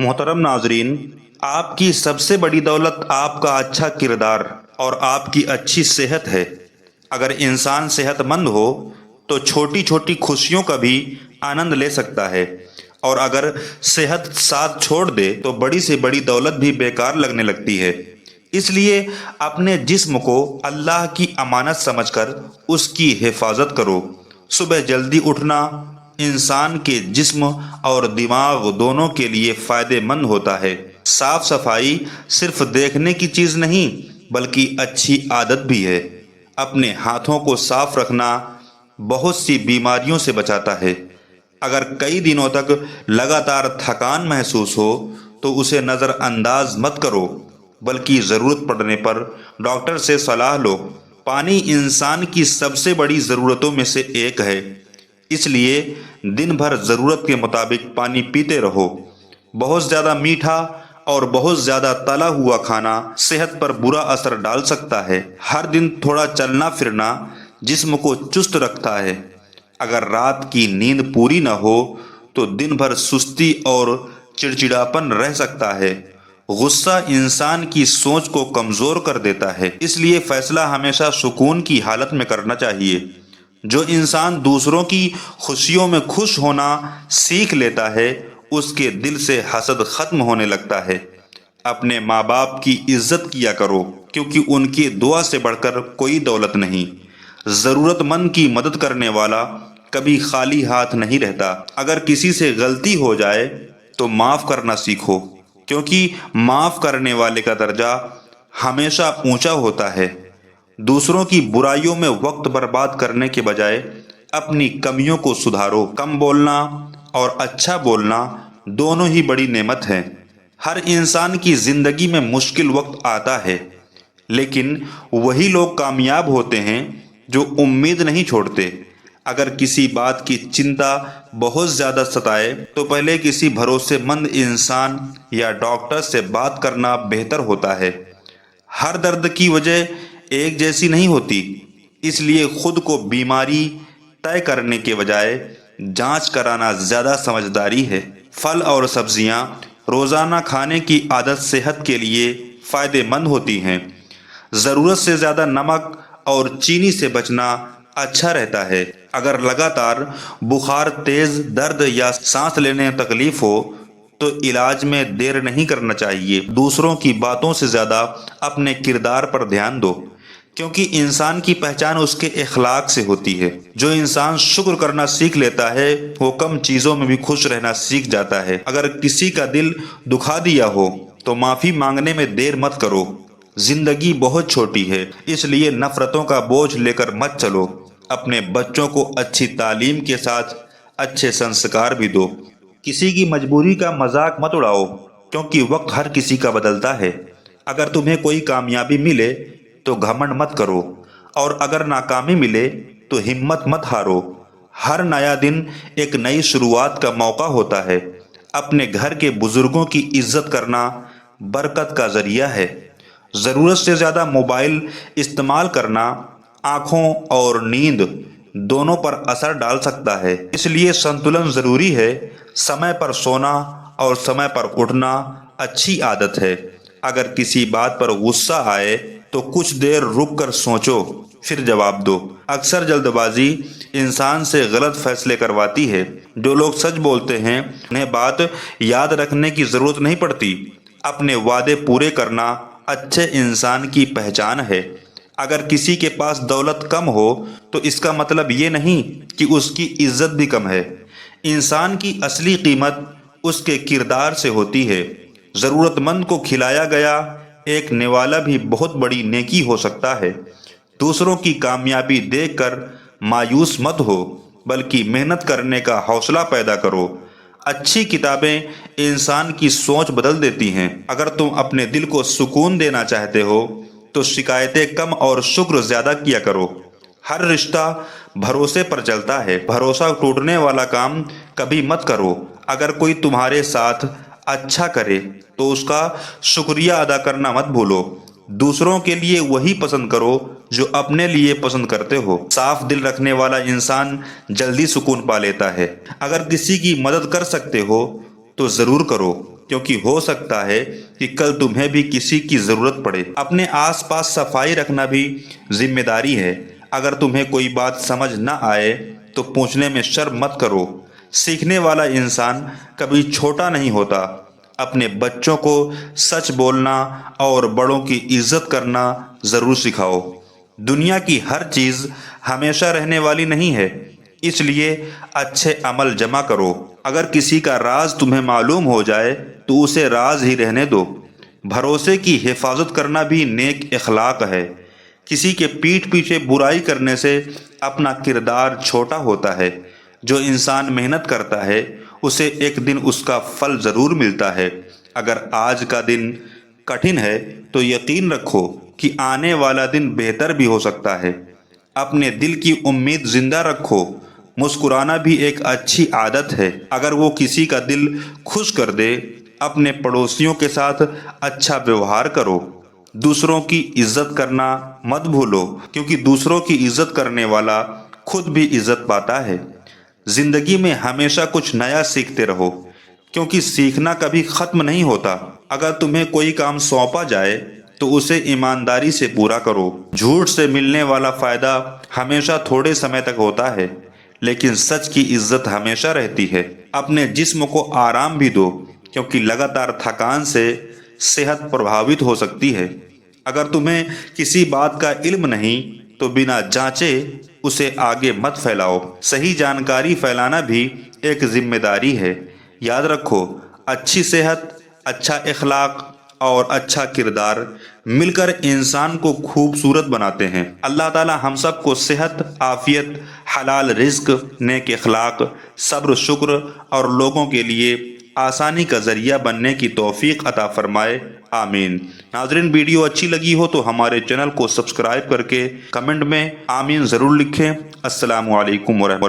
محترم ناظرین، آپ کی سب سے بڑی دولت آپ کا اچھا کردار اور آپ کی اچھی صحت ہے۔ اگر انسان صحت مند ہو تو چھوٹی چھوٹی خوشیوں کا بھی آنند لے سکتا ہے، اور اگر صحت ساتھ چھوڑ دے تو بڑی سے بڑی دولت بھی بیکار لگنے لگتی ہے۔ اس لیے اپنے جسم کو اللہ کی امانت سمجھ کر اس کی حفاظت کرو۔ صبح جلدی اٹھنا انسان کے جسم اور دماغ دونوں کے لیے فائدہ مند ہوتا ہے۔ صاف صفائی صرف دیکھنے کی چیز نہیں بلکہ اچھی عادت بھی ہے۔ اپنے ہاتھوں کو صاف رکھنا بہت سی بیماریوں سے بچاتا ہے۔ اگر کئی دنوں تک لگاتار تھکان محسوس ہو تو اسے نظر انداز مت کرو، بلکہ ضرورت پڑنے پر ڈاکٹر سے صلاح لو۔ پانی انسان کی سب سے بڑی ضرورتوں میں سے ایک ہے، اس لیے دن بھر ضرورت کے مطابق پانی پیتے رہو۔ بہت زیادہ میٹھا اور بہت زیادہ تلا ہوا کھانا صحت پر برا اثر ڈال سکتا ہے۔ ہر دن تھوڑا چلنا پھرنا جسم کو چست رکھتا ہے۔ اگر رات کی نیند پوری نہ ہو تو دن بھر سستی اور چڑچڑاپن رہ سکتا ہے۔ غصہ انسان کی سوچ کو کمزور کر دیتا ہے، اس لیے فیصلہ ہمیشہ سکون کی حالت میں کرنا چاہیے۔ جو انسان دوسروں کی خوشیوں میں خوش ہونا سیکھ لیتا ہے اس کے دل سے حسد ختم ہونے لگتا ہے۔ اپنے ماں باپ کی عزت کیا کرو، کیونکہ ان کی دعا سے بڑھ کر کوئی دولت نہیں۔ ضرورت مند کی مدد کرنے والا کبھی خالی ہاتھ نہیں رہتا۔ اگر کسی سے غلطی ہو جائے تو معاف کرنا سیکھو، کیونکہ معاف کرنے والے کا درجہ ہمیشہ اونچا ہوتا ہے۔ دوسروں کی برائیوں میں وقت برباد کرنے کے بجائے اپنی کمیوں کو سدھارو۔ کم بولنا اور اچھا بولنا دونوں ہی بڑی نعمت ہیں۔ ہر انسان کی زندگی میں مشکل وقت آتا ہے، لیکن وہی لوگ کامیاب ہوتے ہیں جو امید نہیں چھوڑتے۔ اگر کسی بات کی چنتا بہت زیادہ ستائے تو پہلے کسی بھروسے مند انسان یا ڈاکٹر سے بات کرنا بہتر ہوتا ہے۔ ہر درد کی وجہ ایک جیسی نہیں ہوتی، اس لیے خود کو بیماری طے کرنے کے بجائے جانچ کرانا زیادہ سمجھداری ہے۔ پھل اور سبزیاں روزانہ کھانے کی عادت صحت کے لیے فائدہ مند ہوتی ہیں۔ ضرورت سے زیادہ نمک اور چینی سے بچنا اچھا رہتا ہے۔ اگر لگاتار بخار، تیز درد یا سانس لینے میں تکلیف ہو تو علاج میں دیر نہیں کرنا چاہیے۔ دوسروں کی باتوں سے زیادہ اپنے کردار پر دھیان دو، کیونکہ انسان کی پہچان اس کے اخلاق سے ہوتی ہے۔ جو انسان شکر کرنا سیکھ لیتا ہے وہ کم چیزوں میں بھی خوش رہنا سیکھ جاتا ہے۔ اگر کسی کا دل دکھا دیا ہو تو معافی مانگنے میں دیر مت کرو۔ زندگی بہت چھوٹی ہے، اس لیے نفرتوں کا بوجھ لے کر مت چلو۔ اپنے بچوں کو اچھی تعلیم کے ساتھ اچھے سنسکار بھی دو۔ کسی کی مجبوری کا مذاق مت اڑاؤ، کیونکہ وقت ہر کسی کا بدلتا ہے۔ اگر تمہیں کوئی کامیابی ملے تو گھمنڈ مت کرو، اور اگر ناکامی ملے تو ہمت مت ہارو۔ ہر نیا دن ایک نئی شروعات کا موقع ہوتا ہے۔ اپنے گھر کے بزرگوں کی عزت کرنا برکت کا ذریعہ ہے۔ ضرورت سے زیادہ موبائل استعمال کرنا آنکھوں اور نیند دونوں پر اثر ڈال سکتا ہے، اس لیے سنتولن ضروری ہے۔ سمے پر سونا اور سمے پر اٹھنا اچھی عادت ہے۔ اگر کسی بات پر غصہ آئے تو کچھ دیر رک کر سوچو پھر جواب دو۔ اکثر جلد بازی انسان سے غلط فیصلے کرواتی ہے۔ جو لوگ سچ بولتے ہیں انہیں بات یاد رکھنے کی ضرورت نہیں پڑتی۔ اپنے وعدے پورے کرنا اچھے انسان کی پہچان ہے۔ اگر کسی کے پاس دولت کم ہو تو اس کا مطلب یہ نہیں کہ اس کی عزت بھی کم ہے۔ انسان کی اصلی قیمت اس کے کردار سے ہوتی ہے۔ ضرورت مند کو کھلایا گیا ایک نوالا بھی بہت بڑی نیکی ہو سکتا ہے۔ دوسروں کی کامیابی دیکھ کر مایوس مت ہو، بلکہ محنت کرنے کا حوصلہ پیدا کرو۔ اچھی کتابیں انسان کی سوچ بدل دیتی ہیں۔ اگر تم اپنے دل کو سکون دینا چاہتے ہو تو شکایتیں کم اور شکر زیادہ کیا کرو۔ ہر رشتہ بھروسے پر چلتا ہے، بھروسہ ٹوٹنے والا کام کبھی مت کرو۔ اگر کوئی تمہارے ساتھ اچھا کرے تو اس کا شکریہ ادا کرنا مت بھولو۔ دوسروں کے لیے وہی پسند کرو جو اپنے لیے پسند کرتے ہو۔ صاف دل رکھنے والا انسان جلدی سکون پا لیتا ہے۔ اگر کسی کی مدد کر سکتے ہو تو ضرور کرو، کیونکہ ہو سکتا ہے کہ کل تمہیں بھی کسی کی ضرورت پڑے۔ اپنے آس پاس صفائی رکھنا بھی ذمہ داری ہے۔ اگر تمہیں کوئی بات سمجھ نہ آئے تو پوچھنے میں شرم مت کرو۔ سیکھنے والا انسان کبھی چھوٹا نہیں ہوتا۔ اپنے بچوں کو سچ بولنا اور بڑوں کی عزت کرنا ضرور سکھاؤ۔ دنیا کی ہر چیز ہمیشہ رہنے والی نہیں ہے، اس لیے اچھے عمل جمع کرو۔ اگر کسی کا راز تمہیں معلوم ہو جائے تو اسے راز ہی رہنے دو۔ بھروسے کی حفاظت کرنا بھی نیک اخلاق ہے۔ کسی کے پیٹھ پیچھے برائی کرنے سے اپنا کردار چھوٹا ہوتا ہے۔ جو انسان محنت کرتا ہے اسے ایک دن اس کا پھل ضرور ملتا ہے۔ اگر آج کا دن کٹھن ہے تو یقین رکھو کہ آنے والا دن بہتر بھی ہو سکتا ہے۔ اپنے دل کی امید زندہ رکھو۔ مسکرانا بھی ایک اچھی عادت ہے۔ اگر وہ کسی کا دل خوش کر دے، اپنے پڑوسیوں کے ساتھ اچھا ویوہار کرو۔ دوسروں کی عزت کرنا مت بھولو، کیونکہ دوسروں کی عزت کرنے والا خود بھی عزت پاتا ہے۔ زندگی میں ہمیشہ کچھ نیا سیکھتے رہو، کیونکہ سیکھنا کبھی ختم نہیں ہوتا۔ اگر تمہیں کوئی کام سونپا جائے تو اسے ایمانداری سے پورا کرو۔ جھوٹ سے ملنے والا فائدہ ہمیشہ تھوڑے سمے تک ہوتا ہے، لیکن سچ کی عزت ہمیشہ رہتی ہے۔ اپنے جسم کو آرام بھی دو، کیونکہ لگاتار تھکان سے صحت پربھاوت ہو سکتی ہے۔ اگر تمہیں کسی بات کا علم نہیں تو بنا جانچے اسے آگے مت پھیلاؤ۔ صحیح جانکاری پھیلانا بھی ایک ذمہ داری ہے۔ یاد رکھو، اچھی صحت، اچھا اخلاق اور اچھا کردار مل کر انسان کو خوبصورت بناتے ہیں۔ اللہ تعالی ہم سب کو صحت، عافیت، حلال رزق، نیک اخلاق، صبر، شکر اور لوگوں کے لیے آسانی کا ذریعہ بننے کی توفیق عطا فرمائے، آمین۔ ناظرین، ویڈیو اچھی لگی ہو تو ہمارے چینل کو سبسکرائب کر کے کمنٹ میں آمین ضرور لکھیں۔ السلام علیکم ورحمۃ اللہ۔